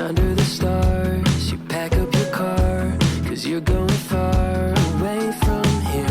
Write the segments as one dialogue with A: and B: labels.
A: under the stars. You pack up your car, cause you're going far away from here.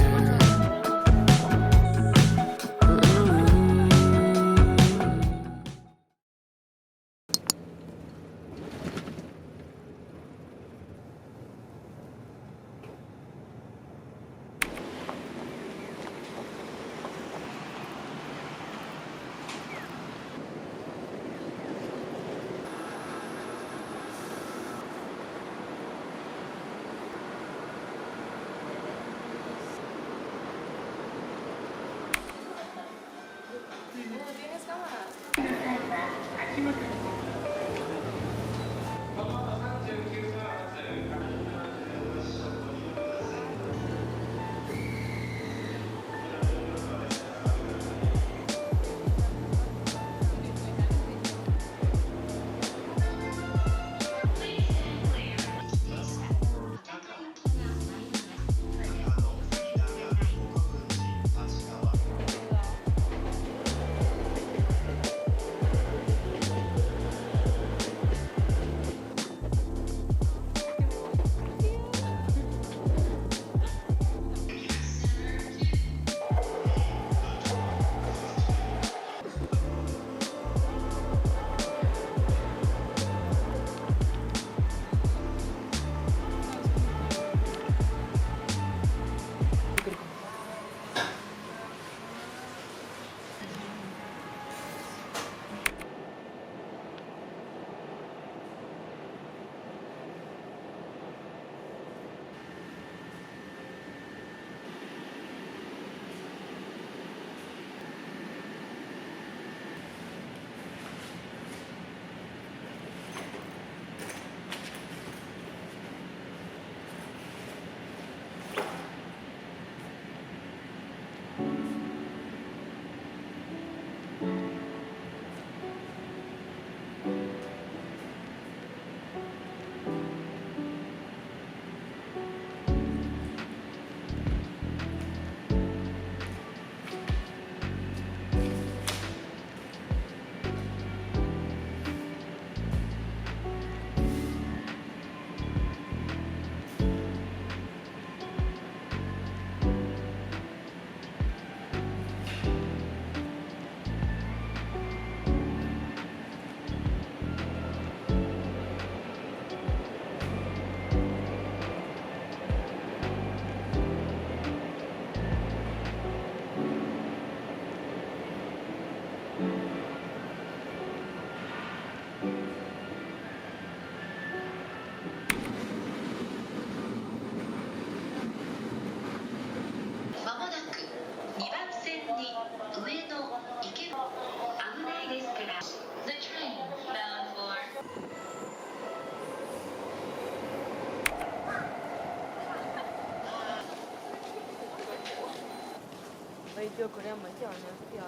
B: 就可能没叫人掉。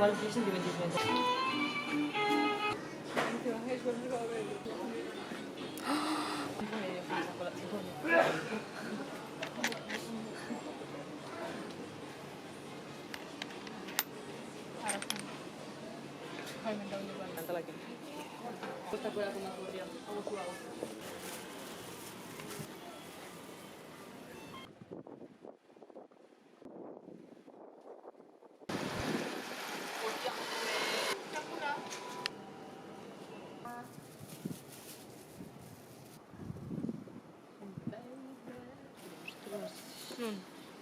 B: Igual dicen que 25. Nanti lagi. Kita boleh aku masuk dia. Aku suka.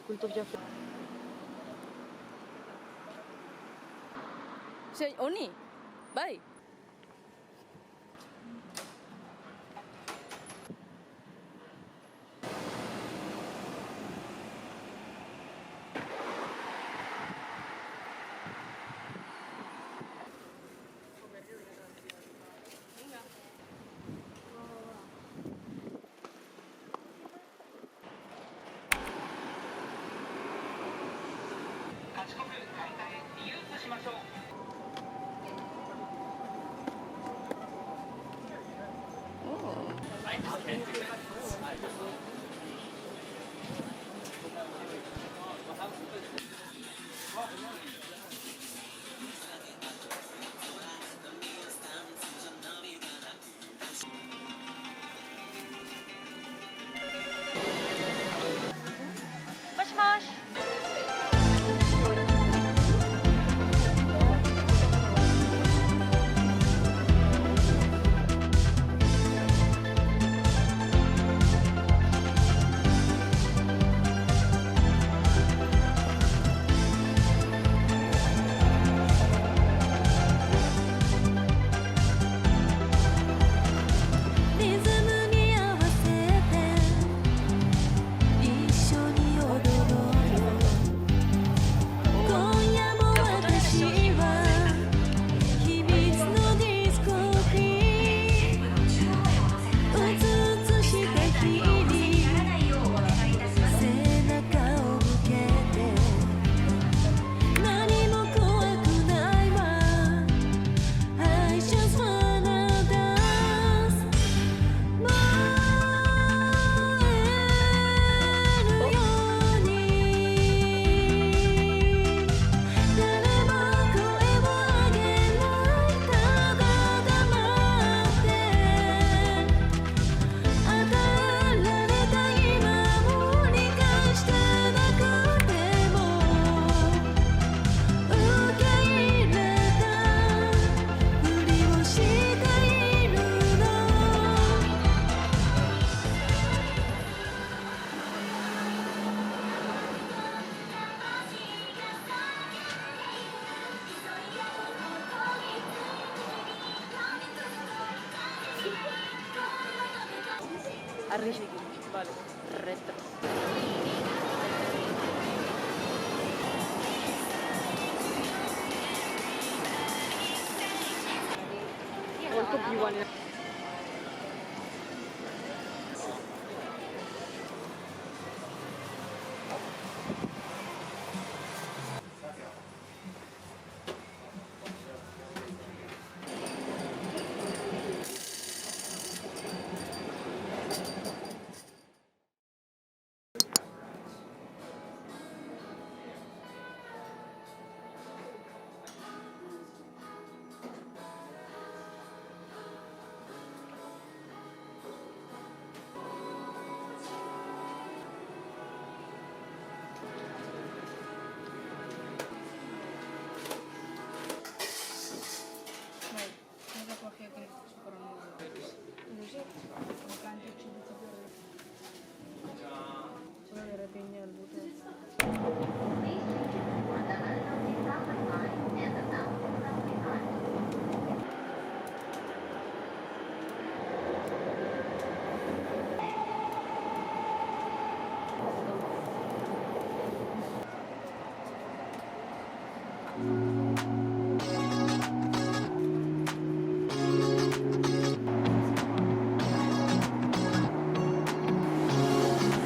B: Kultur Java. Say Oni, bye. もしもし。
C: リズムに合わせて一緒に踊ろうよ今夜も私は秘密のディスコにうつうつした日に背中を向けて何も怖くないわ I just wanna dance 燃えるように誰も声を上げないただ黙って与えられた今を理解してなくても受け入れたふりをしているの
B: Arriba. Vale. Retro. Molto più buone.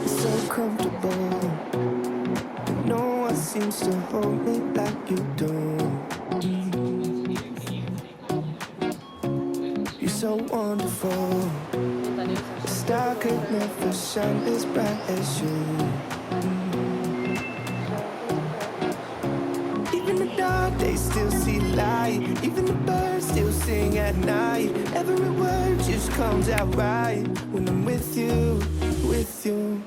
A: So comfortable, but no one seems to hold me like you do. You're so wonderful. A star could never shine as bright as you. Even the dark days still see light. Even the birds still sing at night. Every word just comes out right when I'm with you, with you.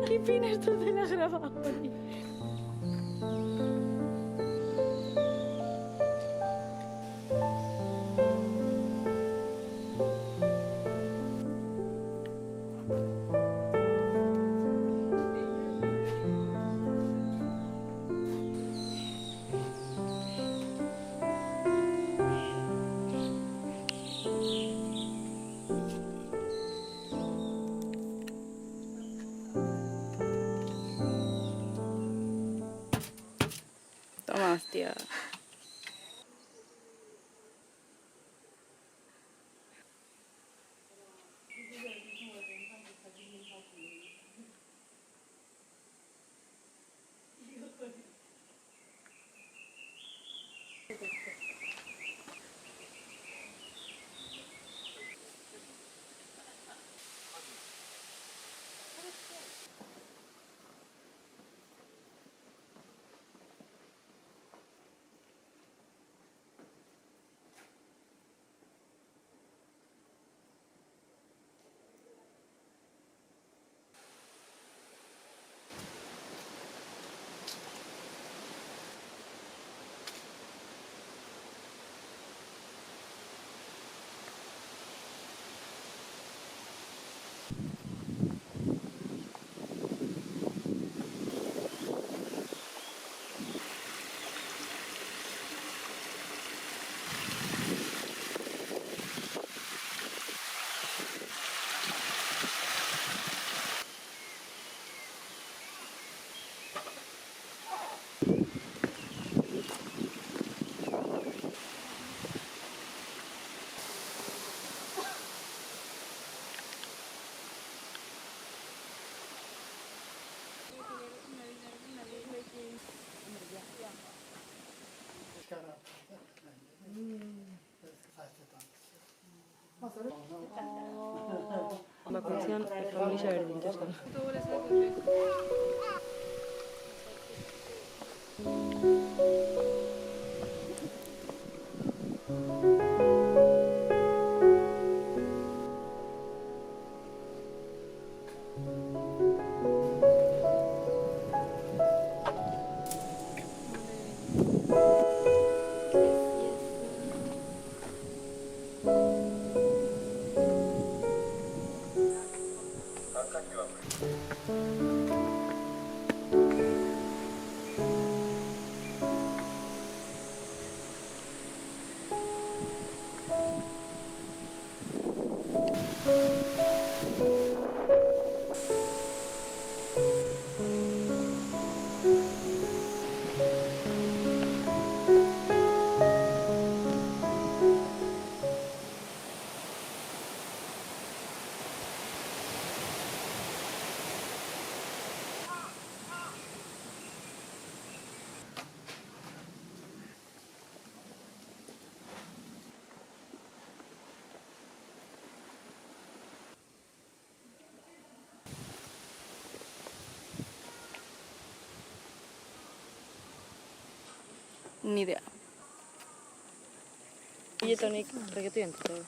B: ¿Qué fina esto de la grabación? Toma, hostia. La canción es Familia Berdintasuna. Ni idea. Hilletonik reggaeton entzutego.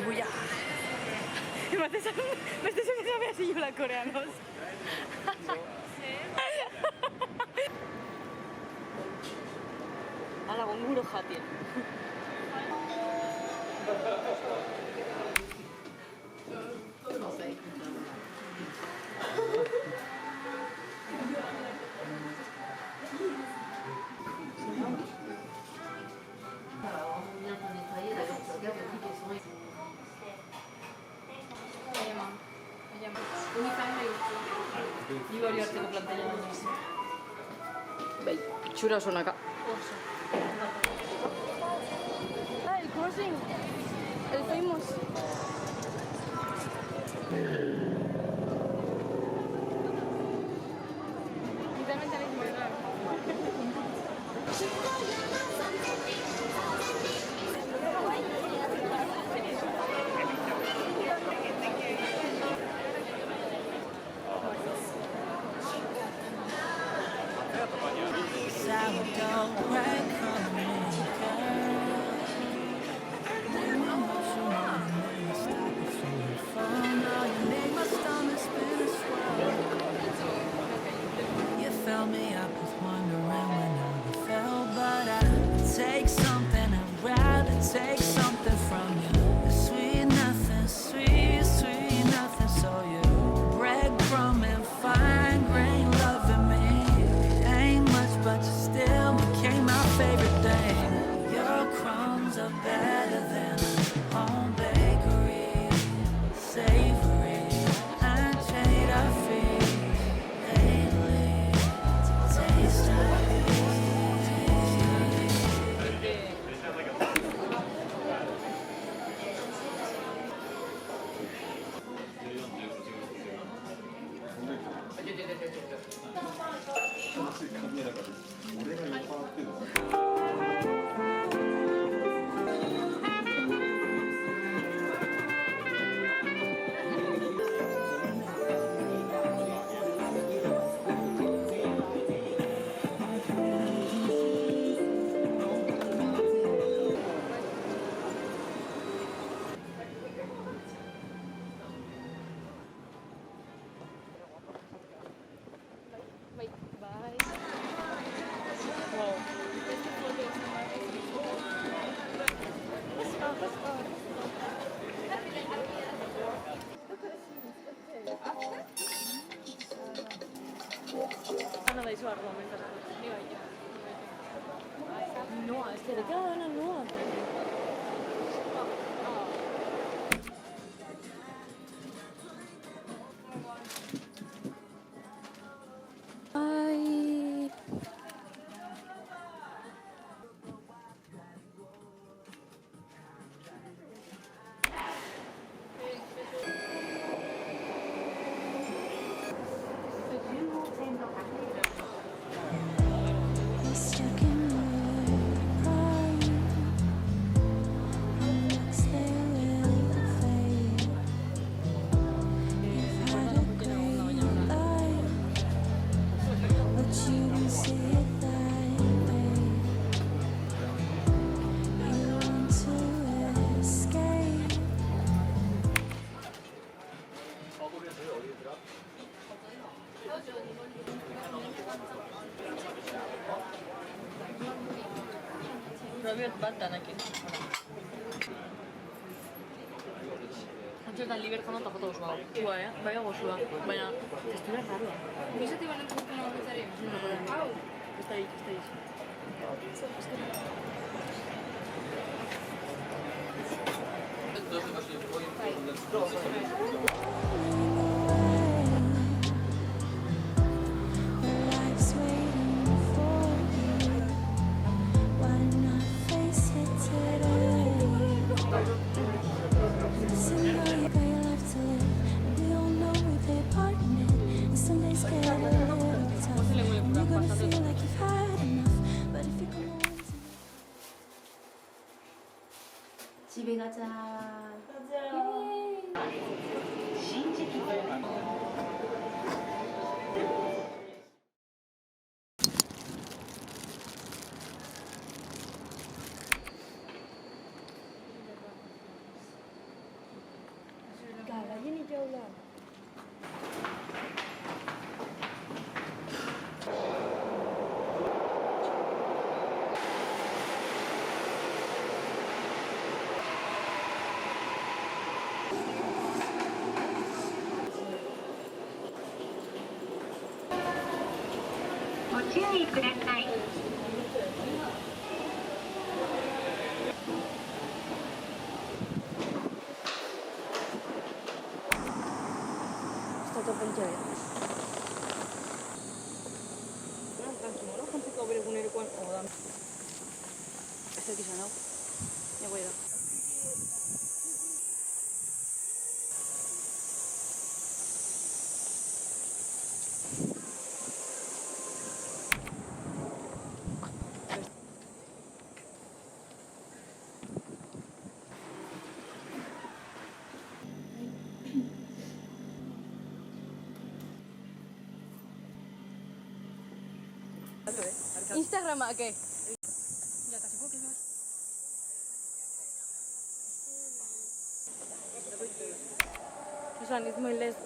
B: Shibuya. Me estés que así yo la coreanos. Ala, gonguro jatin. Igor hartzeko planteia nagoz. Bai, itxura oso naka. Oso. Ah, el crossing. El famous. Literalmente la misma edad.
D: Sourdough bread coming, make my stomach spin and swirl. You fill me up with wondering when I fell, but I'd take something, I'd rather take something from you. Sweet nothing, sweet, sweet nothing. So you breadcrumb and fine grain loving me. Ain't much, but you still became my favorite thing. Your crumbs are better than home bakery, savory. I trade our feet lately to taste of
B: Ana da izu argumentas. Ni bai. Noa, ez que de cada dona noa.
C: Ay. You're stuck in my pride. And next they will fade. You've had a great life, but you don't see it that way. You want to escape.
B: Robert bat danakin. Antxetan libertan eta foto gozua. Ua, bai gozua. Baina, testura rarua. Bizati balen zuzuna horretzari? Hau! Ez da hitz, ez da hitz.
C: Life's waiting for you. Why not face it today? Someday you got your life to live. We all know they're parting it. And some days get a little tough. And you're gonna feel like you've had enough. But if you come on to
E: 집에 가자.
F: 注意ください。
B: Sta troppo in chiave. Però tranquillo, non penso che avere con il qualcosa. Questo chi c'è, no? Ne vuoi da? Instagram a qué? Susan, it's my list.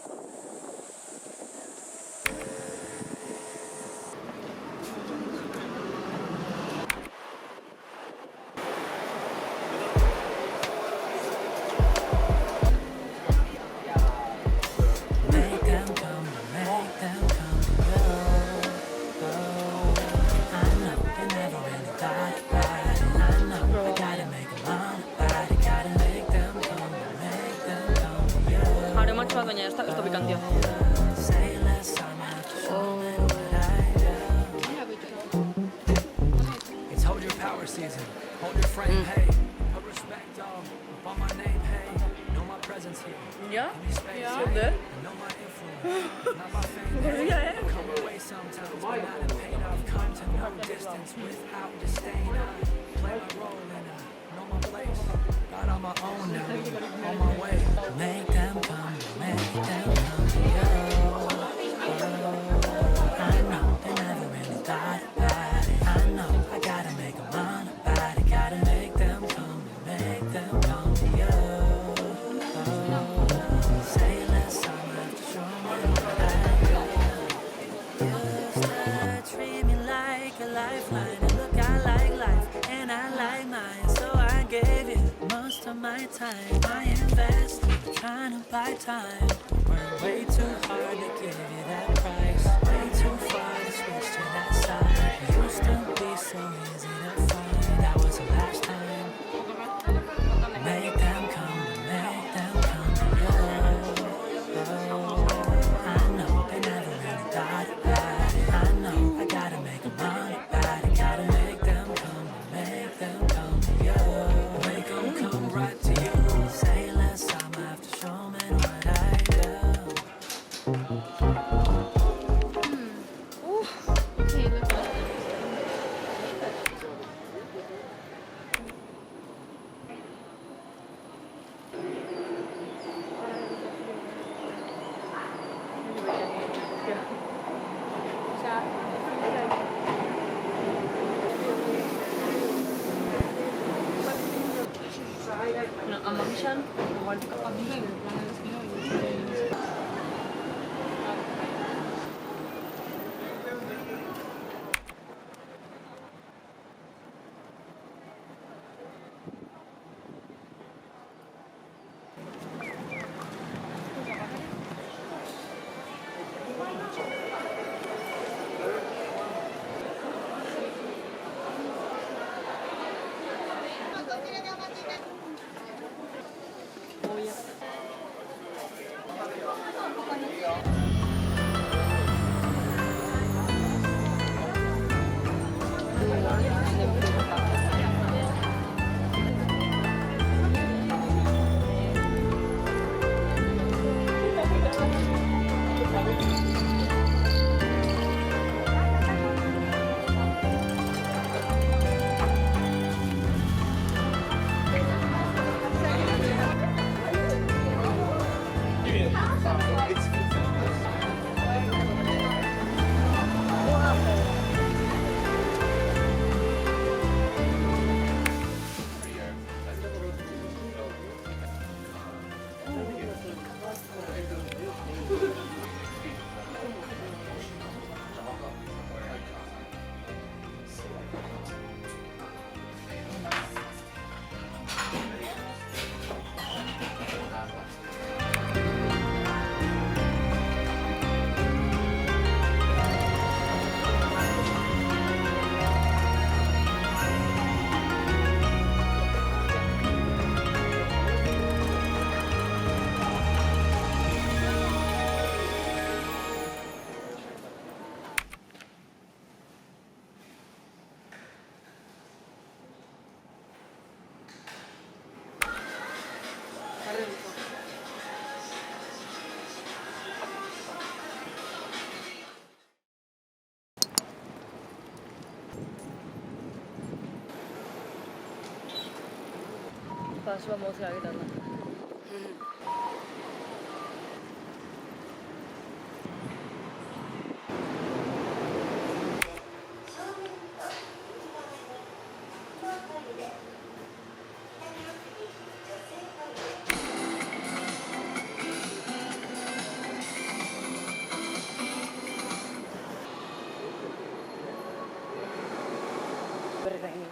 D: Make them come, make them come to you. I know they never really thought about it. I know I gotta make them all about it. Gotta make them come to you.
B: Ahora me ha hecho doña esta picante.
D: Say less, I'm after showing what I do. It's hold your power season, hold your frame, hey. Put respect up on my name, hey. Know my presence here.
B: ¿Ya?
D: Give me space,
B: ¿Ya?
D: hey.
B: ¿Dónde?
D: Know my influence, not my fame, hey. Come away sometimes, but not in pain. I've come to no distance without disdain. I play my role and I know my place. Got on my own now, on my way. Make them come, make them come to you. I know they never really thought about it. I know I gotta make them all about it. Gotta make them come to you. Say less, I'm after showing what I got. Used to treat me like a lifeline. And look, I like life and I like mine. So I gave you most of my time. I invested trying to buy time. Worked way too hard to give you that price. Way too far to switch to that side. It used to be so easy to find. That was the last time. Make them come to you. I know they never really thought about it. I know I gotta make them all about it. Gotta make them come to you. Make them come right to you. Say less, I'm after showing what I do.
B: No, a Mamission, igual que a mí, el plan de destino y... Oye. paso vamos a ir a la bergaini.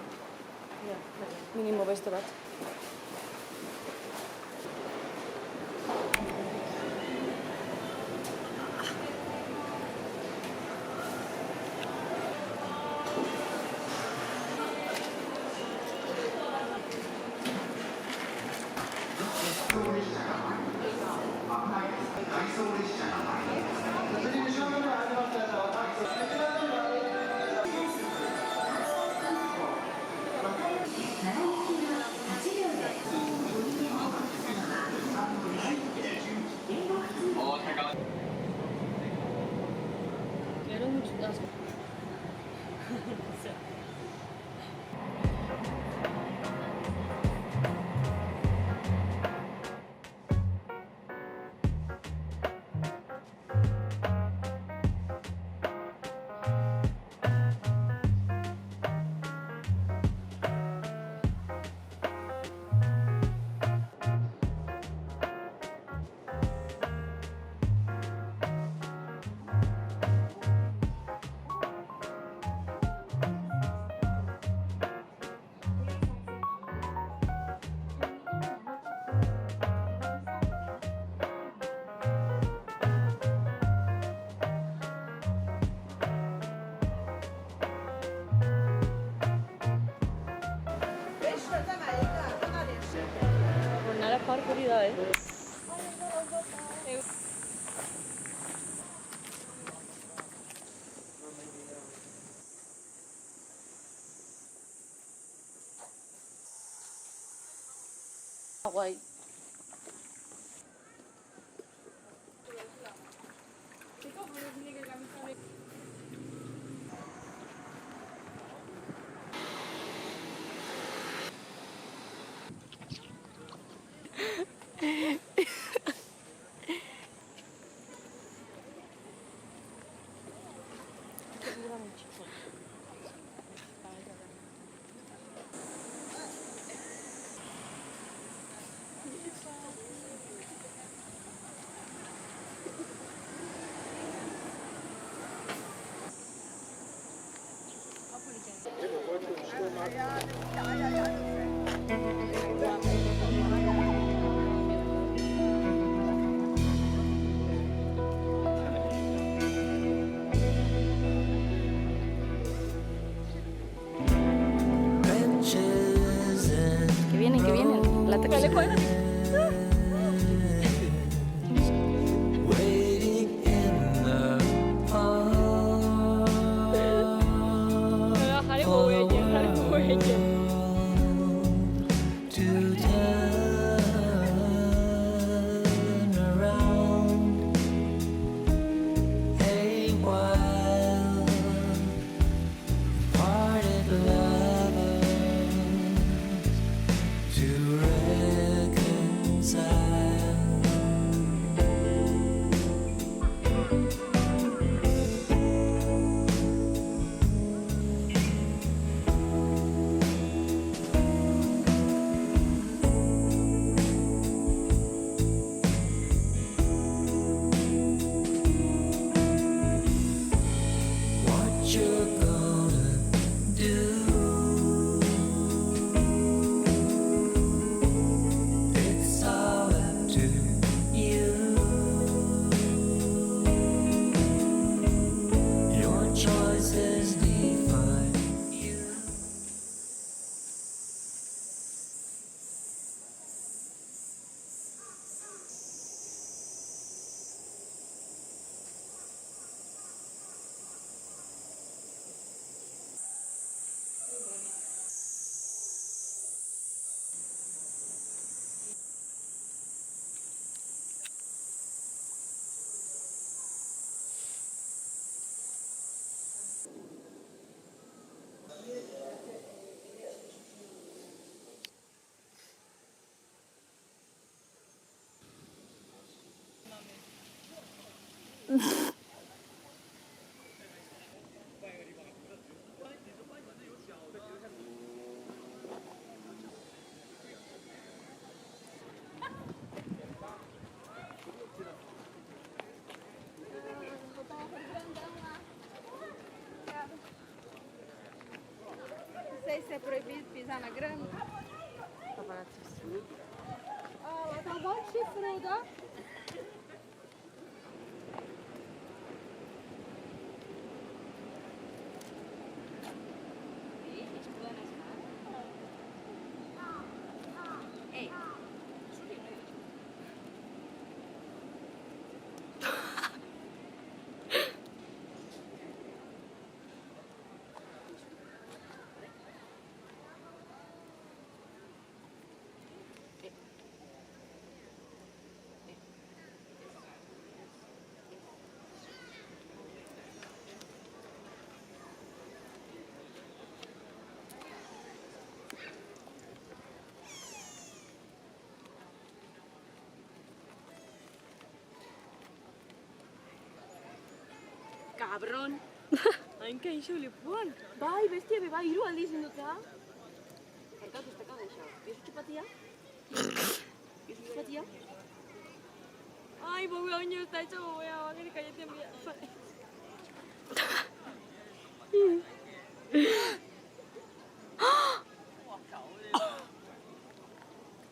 B: Ya, minimo beste bat. Era mucho das. Nada fark hori da, Guai. Que vienen. La teca le juega.
D: Waiting in the park.
B: Haré huella.
F: Sei se é proibido pisar na grama?
B: Paparazzissimo.
F: Oh, tá bom chifrudo.
B: Cabrón. Hainka iso lipuan. Bai, bestia be bai, hiru aldiz induta. Barkatu, ez dakau deixa. Bizu txupatia? Bizu txupatia? Ai, bobea oino ez da etxo bobea, bakari kaietzen bia.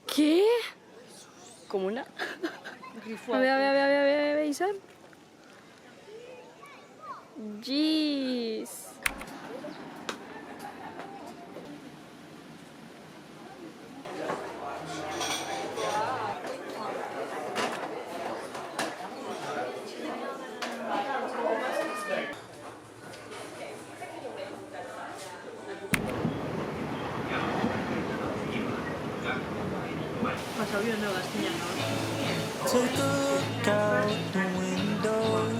G: ¿Qué? Como una... A ver, Isabel. Jeez.
B: Pasau biondo gaztinan, no?
A: Take a look out the window.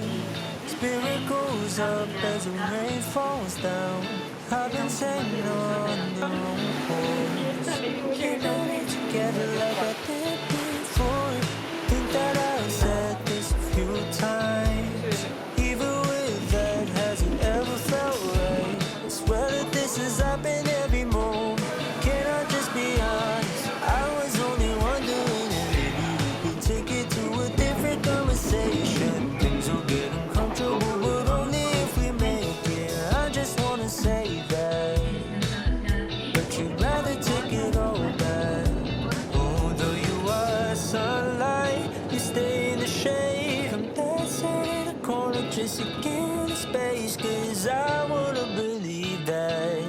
A: Spirit goes up as the rain falls down. I've been sitting on the wrong course. Keeping it together like I did before. Think that I've said this a few times. Even with that, has it ever felt right? I swear that this has happened every moment. Can I just be honest? I was only wondering if maybe we could take it to a different conversation. Things will get uncomfortable, but only if we make it. I just wanna say that, but you'd rather take it all back. Although you are sunlight, you stay in the shade. Come dancing in the corner just to get the space, 'cause I wanna believe that.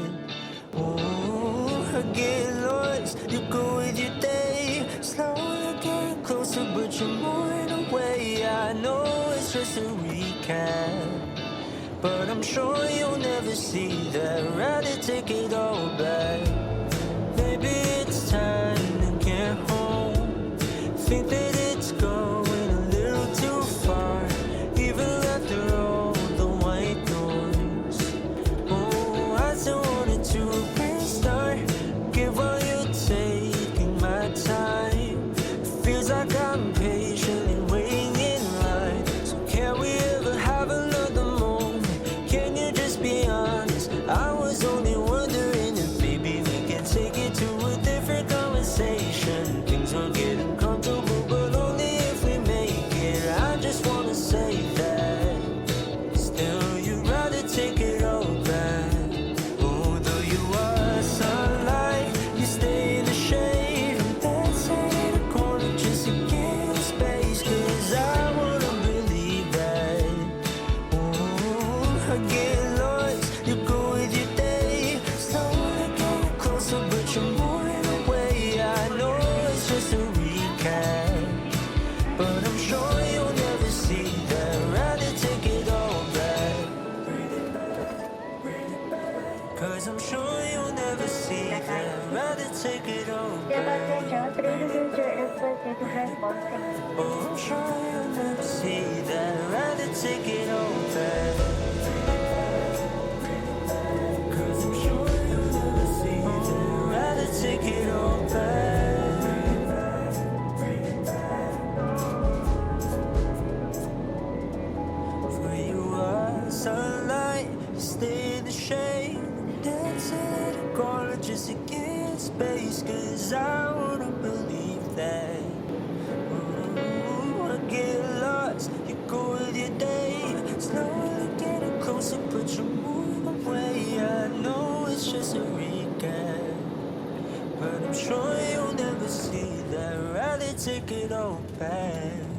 A: Oh, I get lost, you go with your day. Slowly getting closer, but you're moving away. I know it's just a recap, but I'm sure you'll never see that. Rather take it all back. Maybe it's time to get home. Think that it's going a little too far, even after all the white noise. Oh, I still wanted to restart. Give all you're taking my time. Feels like I'm patiently waiting in line. So can we ever have another moment? Can you just be honest? I was only wondering if maybe we can take it to a different conversation. Things will get uncomfortable, but only if we make it. I just wanna say that. Still, you'd rather take it all back. Although you are sunlight, you stay in the shade. I'm dancing in the corner just to get space, 'cause I wanna believe that. Oh, I get lost, you go with your day. Slowly getting closer, but you're moving away. I know it's just a recap, but I'm sure you'll never see that. Rather take it all back, 'cause I'm sure you'll never see that. Rather take it all back. Oh, I'm sure you'll never see that. Rather take it all back, 'cause I'm sure you'll never see that. Rather take it all back. 'cause I wanna believe that. Ooh, I get lost, you go with your day. Slowly getting closer, but you move away. I know it's just a recap, but I'm sure you'll never see that. Rather take it all back.